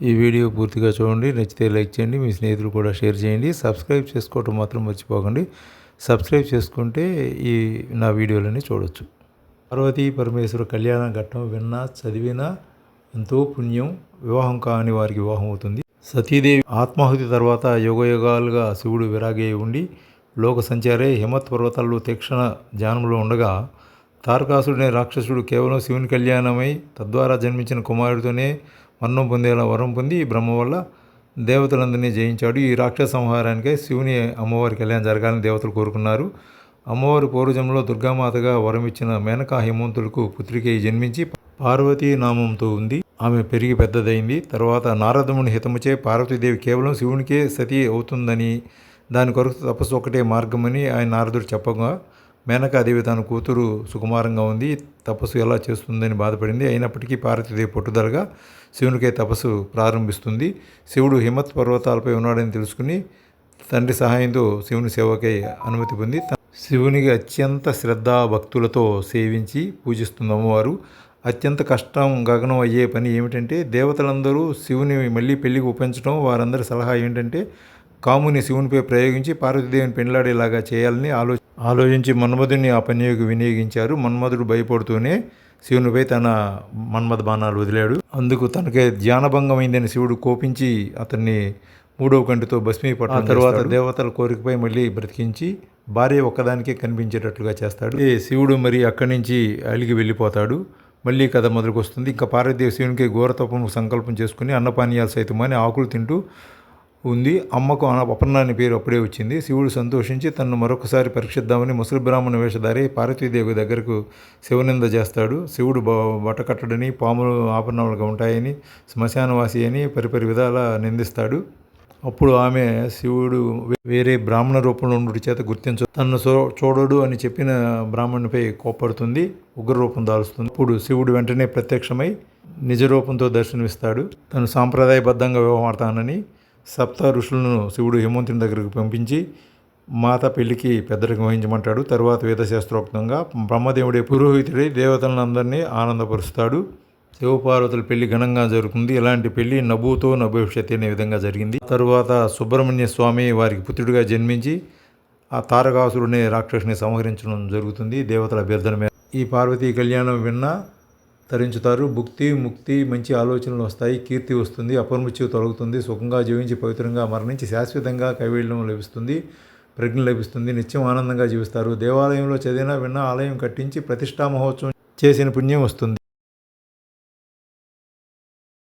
ఈ వీడియో పూర్తిగా చూడండి, నచ్చితే లైక్ చేయండి, మీ స్నేహితులు కూడా షేర్ చేయండి. సబ్స్క్రైబ్ చేసుకోవటం మాత్రం మర్చిపోకండి. సబ్స్క్రైబ్ చేసుకుంటే ఈ నా వీడియోలన్నీ చూడొచ్చు. పార్వతీ పరమేశ్వర కళ్యాణ ఘట్టం విన్నా చదివినా ఎంతో పుణ్యం. వివాహం కాని వారికి వివాహం అవుతుంది. సతీదేవి ఆత్మాహుతి తర్వాత యుగయుగాలుగా శివుడు విరాగే ఉండి లోక సంచారే హిమత్ పర్వతాల్లో తీక్షణ ధ్యానంలో ఉండగా తారకాసుడనే రాక్షసుడు కేవలం శివుని కళ్యాణమై తద్వారా జన్మించిన కుమారుడితోనే మరణం పొందేలా వరం పొంది బ్రహ్మ వల్ల దేవతలందరినీ జయించాడు. ఈ రాక్షస సంహారానికై శివుని అమ్మవారి కళ్యాణం జరగాలని దేవతలు కోరుకున్నారు. అమ్మవారి పూర్వజంలో దుర్గామాతగా వరం ఇచ్చిన మేనకా హేమంతులకు పుత్రికై జన్మించి పార్వతీ నామంతో ఉంది. ఆమె పెరిగి పెద్దదైంది. తర్వాత నారదముని హితముచే పార్వతీదేవి కేవలం శివునికే సతీ అవుతుందని, దాని కొరకు తపస్సు ఒకటే మార్గమని ఆయన నారదుడు చెప్పగా మేనకాదేవి తన కూతురు సుకుమారంగా ఉంది, తపస్సు ఎలా చేస్తుందని బాధపడింది. అయినప్పటికీ పార్వతీదేవి పట్టుదలగా శివునికై తపస్సు ప్రారంభిస్తుంది. శివుడు హిమత్ పర్వతాలపై ఉన్నాడని తెలుసుకుని తండ్రి సహాయంతో శివుని సేవకై అనుమతి పొంది శివునికి అత్యంత శ్రద్ధా భక్తులతో సేవించి పూజిస్తుంది అమ్మవారు. అత్యంత కష్టం గగనం అయ్యే పని ఏమిటంటే దేవతలందరూ శివుని మళ్ళీ పెళ్లికి ఒప్పించడం. వారందరి సలహా ఏంటంటే కాముని శివునిపై ప్రయోగించి పార్వతీదేవిని పెండ్లాడేలాగా చేయాలని ఆలోచించి మన్మధుడిని ఆ పనియోగి వినియోగించారు. మన్మధుడు భయపడుతూనే శివునిపై తన మన్మథ బాణాలు వదిలాడు. అందుకు తనకే ధ్యానభంగమైందని శివుడు కోపించి అతన్ని మూడవ కంటితో భస్మీపట్టడం. తర్వాత దేవతల కోరికపై మళ్ళీ బ్రతికించి భార్య ఒక్కదానికే కనిపించేటట్లుగా చేస్తాడు. శివుడు మరి అక్కడి నుంచి అలిగి వెళ్ళిపోతాడు. మళ్ళీ కథ మొదలుకు వస్తుంది. ఇంకా పార్వతీదేవి శివునికి ఘోరతపం సంకల్పం చేసుకుని అన్నపానీయాలు సైతమని ఆకులు తింటూ ఉంది. అమ్మకు అపర్ణ అనే పేరు అప్పుడే వచ్చింది. శివుడు సంతోషించి తనను మరొకసారి పరీక్షిద్దామని ముసలి బ్రాహ్మణ వేషధారి పార్వతీదేవి దగ్గరకు శివనింద చేస్తాడు. శివుడు బట్టకట్టడని, పాములు ఆభరణాలుగా ఉంటాయని, శ్మశానవాసి అని పరిపరి విధాల నిందిస్తాడు. అప్పుడు ఆమె శివుడు వేరే బ్రాహ్మణ రూపంలో ఉండు చేత తనను చూడడు అని చెప్పిన బ్రాహ్మణునిపై కోప్పడుతుంది, ఉగ్రరూపం దాలుస్తుంది. అప్పుడు శివుడు వెంటనే ప్రత్యక్షమై నిజ రూపంతో దర్శనమిస్తాడు. తను సాంప్రదాయబద్ధంగా వ్యవహరిస్తానని సప్త ఋషులను శివుడు హేమంతుని దగ్గరకు పంపించి మాత పెళ్లికి పెద్దరికం వహించమంటాడు. తరువాత వేదశాస్త్రోక్తంగా బ్రహ్మదేవుడే పురోహితుడై దేవతలందరినీ ఆనందపరుస్తాడు. శివపార్వతుల పెళ్లి ఘనంగా జరుగుతుంది. ఇలాంటి పెళ్లి నభూతో నభవిష్యత్ అనే విధంగా జరిగింది. తరువాత సుబ్రహ్మణ్య స్వామి వారికి పుత్రుడిగా జన్మించి ఆ తారకాసురుడిని రాక్షసుని సంహరించడం జరుగుతుంది దేవతల అభ్యర్థన మీద. ఈ పార్వతీ కళ్యాణం విన్నా తరించుతారు. భుక్తి, ముక్తి, మంచి ఆలోచనలు వస్తాయి, కీర్తి వస్తుంది, అపమృత్యు తొలగుతుంది, సుఖంగా జీవించి పవిత్రంగా మరణించి శాశ్వతంగా కైవల్యం లభిస్తుంది, ప్రజ్ఞ లభిస్తుంది, నిత్యం ఆనందంగా జీవిస్తారు. దేవాలయంలో చదివినా విన్నా ఆలయం కట్టించి ప్రతిష్టా మహోత్సవం చేసిన పుణ్యం వస్తుంది.